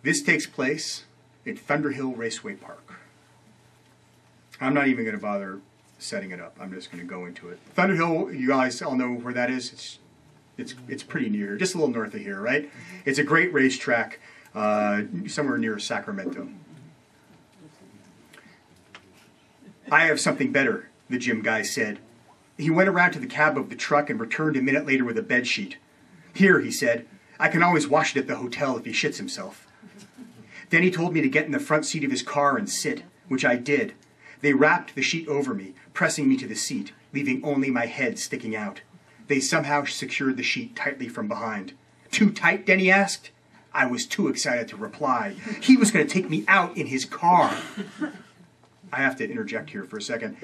This takes place at Thunderhill Raceway Park. I'm not even going to bother setting it up. I'm just going to go into it. Thunderhill, you guys all know where that is. It's pretty near, just a little north of here, right? It's a great racetrack somewhere near Sacramento. I have something better, the gym guy said. He went around to the cab of the truck and returned a minute later with a bed sheet. Here, he said, I can always wash it at the hotel if he shits himself. Then he told me to get in the front seat of his car and sit, which I did. They wrapped the sheet over me, pressing me to the seat, leaving only my head sticking out. They somehow secured the sheet tightly from behind. Too tight, Denny asked. I was too excited to reply. He was going to take me out in his car. I have to interject here for a second.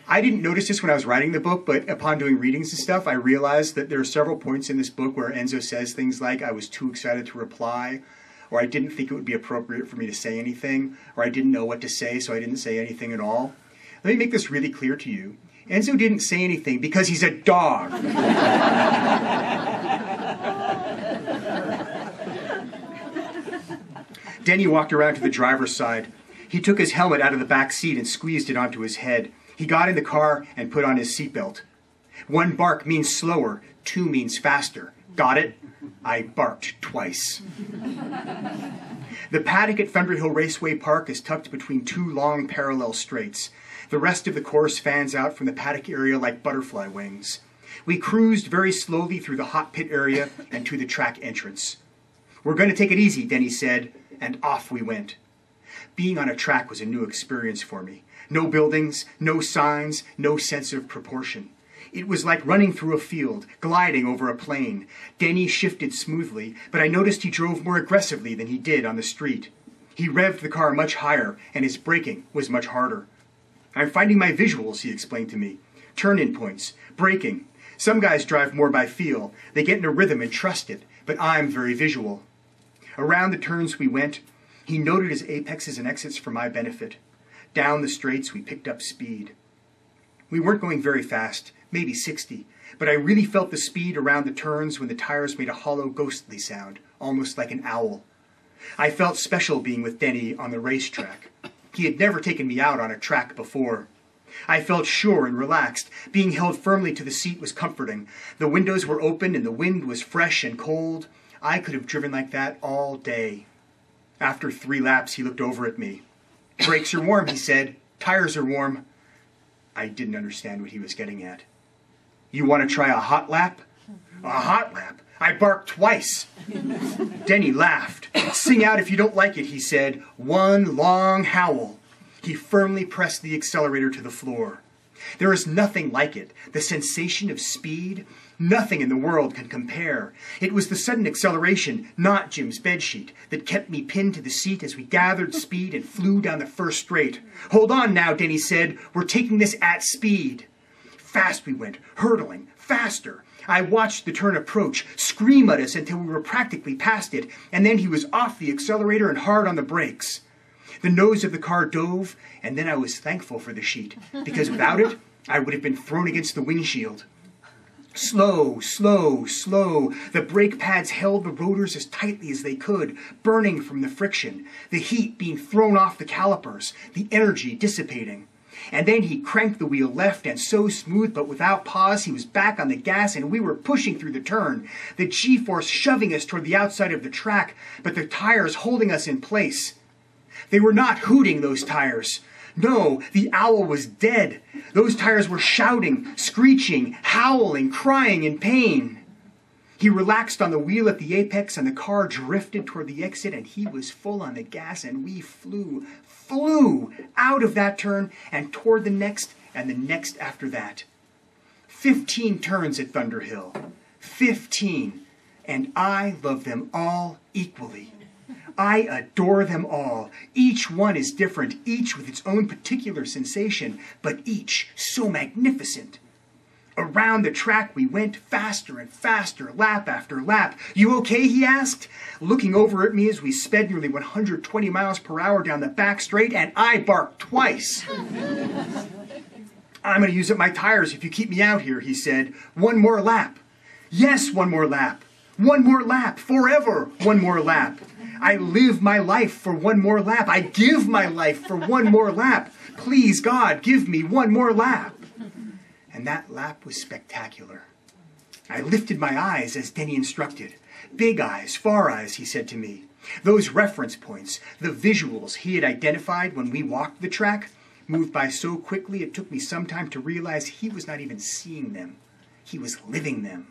I didn't notice this when I was writing the book, but upon doing readings and stuff, I realized that there are several points in this book where Enzo says things like, I was too excited to reply, or I didn't think it would be appropriate for me to say anything, or I didn't know what to say, so I didn't say anything at all. Let me make this really clear to you. Enzo didn't say anything because he's a dog. Denny walked around to the driver's side. He took his helmet out of the back seat and squeezed it onto his head. He got in the car and put on his seatbelt. 1 bark means slower, 2 means faster. Got it? I barked twice. The paddock at Thunderhill Raceway Park is tucked between 2 long parallel straights. The rest of the course fans out from the paddock area like butterfly wings. We cruised very slowly through the hot pit area and to the track entrance. We're going to take it easy, Denny said, and off we went. Being on a track was a new experience for me. No buildings, no signs, no sense of proportion. It was like running through a field, gliding over a plain. Denny shifted smoothly, but I noticed he drove more aggressively than he did on the street. He revved the car much higher, and his braking was much harder. I'm finding my visuals, he explained to me. Turn-in points, braking. Some guys drive more by feel. They get in a rhythm and trust it, but I'm very visual. Around the turns we went. He noted his apexes and exits for my benefit. Down the straights, we picked up speed. We weren't going very fast, maybe 60, but I really felt the speed around the turns when the tires made a hollow, ghostly sound, almost like an owl. I felt special being with Denny on the racetrack. He had never taken me out on a track before. I felt sure and relaxed. Being held firmly to the seat was comforting. The windows were open and the wind was fresh and cold. I could have driven like that all day. After 3 laps, he looked over at me. Brakes are warm, he said. Tires are warm. I didn't understand what he was getting at. You want to try a hot lap? A hot lap? I barked twice. Denny laughed. Sing out if you don't like it, he said. 1 long howl. He firmly pressed the accelerator to the floor. There is nothing like it. The sensation of speed, nothing in the world can compare. It was the sudden acceleration, not Jim's bedsheet, that kept me pinned to the seat as we gathered speed and flew down the first straight. Hold on now, Denny said. We're taking this at speed. Fast we went, hurtling, faster. I watched the turn approach, scream at us until we were practically past it, and then he was off the accelerator and hard on the brakes. The nose of the car dove, and then I was thankful for the sheet, because without it, I would have been thrown against the windshield. Slow, slow, slow. The brake pads held the rotors as tightly as they could, burning from the friction, the heat being thrown off the calipers, the energy dissipating. And then he cranked the wheel left, and so smooth but without pause, he was back on the gas, and we were pushing through the turn, the G-force shoving us toward the outside of the track, but the tires holding us in place. They were not hooting, those tires. No, the owl was dead. Those tires were shouting, screeching, howling, crying in pain. He relaxed on the wheel at the apex, and the car drifted toward the exit, and he was full on the gas, and we flew out of that turn and toward the next and the next after that. 15 turns at Thunderhill. 15. And I love them all equally. I adore them all. Each one is different, each with its own particular sensation, but each so magnificent. Around the track we went, faster and faster, lap after lap. You okay, he asked, looking over at me as we sped nearly 120 miles per hour down the back straight, and I barked twice. I'm going to use up my tires if you keep me out here, he said. 1 more lap. Yes, 1 more lap. One more lap, forever, one more lap. I live my life for one more lap. I give my life for one more lap. Please, God, give me one more lap. And that lap was spectacular. I lifted my eyes as Denny instructed. Big eyes, far eyes, he said to me. Those reference points, the visuals he had identified when we walked the track, moved by so quickly it took me some time to realize he was not even seeing them. He was living them.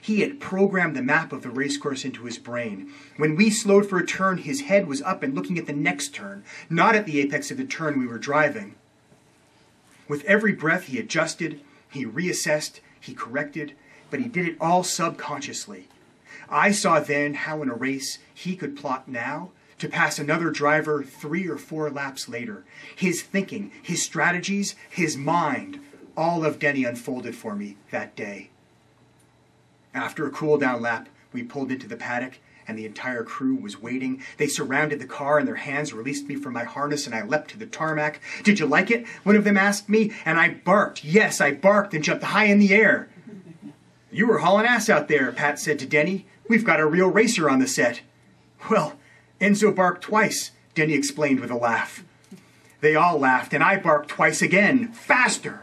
He had programmed the map of the racecourse into his brain. When we slowed for a turn, his head was up and looking at the next turn, not at the apex of the turn we were driving. With every breath, he adjusted, he reassessed, he corrected, but he did it all subconsciously. I saw then how in a race he could plot now to pass another driver 3 or 4 laps later. His thinking, his strategies, his mind, all of Denny unfolded for me that day. After a cool-down lap, we pulled into the paddock, and the entire crew was waiting. They surrounded the car, and their hands released me from my harness, and I leapt to the tarmac. "Did you like it?" one of them asked me, and I barked. Yes, I barked and jumped high in the air. "You were hauling ass out there," Pat said to Denny. "We've got a real racer on the set." "Well, Enzo barked twice," Denny explained with a laugh. They all laughed, and I barked twice again, faster.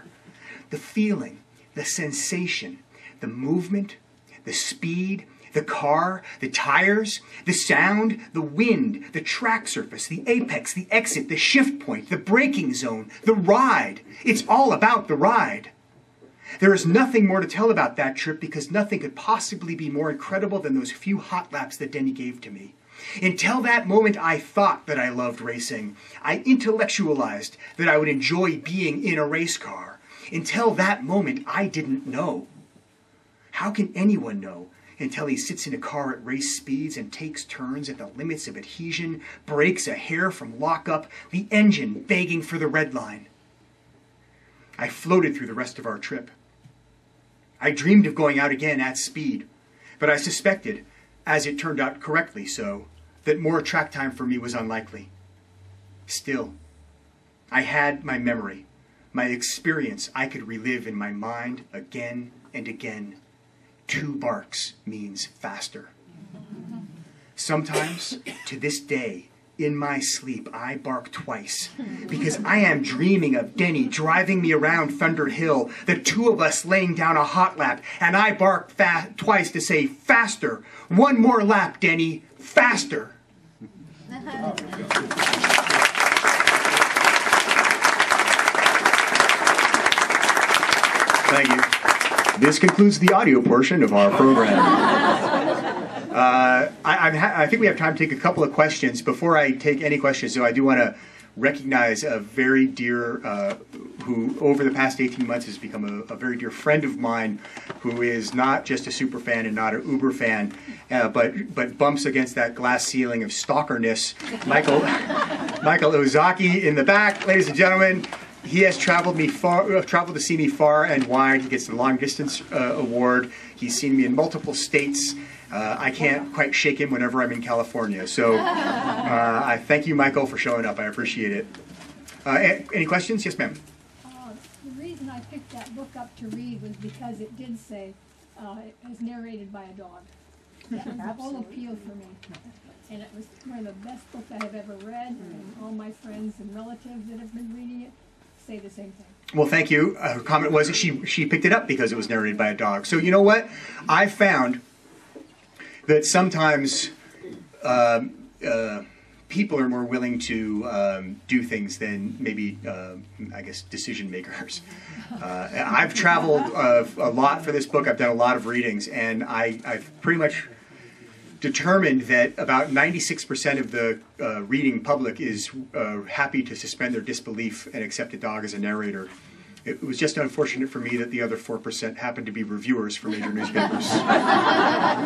The feeling, the sensation, the movement, the speed, the car, the tires, the sound, the wind, the track surface, the apex, the exit, the shift point, the braking zone, the ride. It's all about the ride. There is nothing more to tell about that trip because nothing could possibly be more incredible than those few hot laps that Denny gave to me. Until that moment, I thought that I loved racing. I intellectualized that I would enjoy being in a race car. Until that moment, I didn't know. How can anyone know until he sits in a car at race speeds and takes turns at the limits of adhesion, brakes a hair from lockup, the engine begging for the red line? I floated through the rest of our trip. I dreamed of going out again at speed, but I suspected, as it turned out correctly so, that more track time for me was unlikely. Still, I had my memory, my experience I could relive in my mind again and again. 2 barks means faster. Sometimes, to this day, in my sleep, I bark twice because I am dreaming of Denny driving me around Thunder Hill, the 2 of us laying down a hot lap, and I bark twice to say, "Faster! One more lap, Denny! Faster!" Thank you. This concludes the audio portion of our program. I think we have time to take a couple of questions. Before I take any questions, though, I do want to recognize a very dear, who over the past 18 months has become a very dear friend of mine, who is not just a super fan and not an Uber fan, but bumps against that glass ceiling of stalkerness. Michael Ozaki in the back, ladies and gentlemen. He has traveled to see me far and wide. He gets the long distance award. He's seen me in multiple states. I can't quite shake him whenever I'm in California. So I thank you, Michael, for showing up. I appreciate it. Any questions? Yes, ma'am. The reason I picked that book up to read was because it did say it was narrated by a dog. That was the whole appeal for me. And it was one of the best books I have ever read, and all my friends and relatives that have been reading it say the same thing. Well, thank you. Her comment was that she picked it up because it was narrated by a dog. So you know what? I found that sometimes people are more willing to do things than maybe, I guess, decision makers. I've traveled a lot for this book. I've done a lot of readings, and I've pretty much determined that about 96% of the reading public is happy to suspend their disbelief and accept a dog as a narrator. It was just unfortunate for me that the other 4% happened to be reviewers for major newspapers.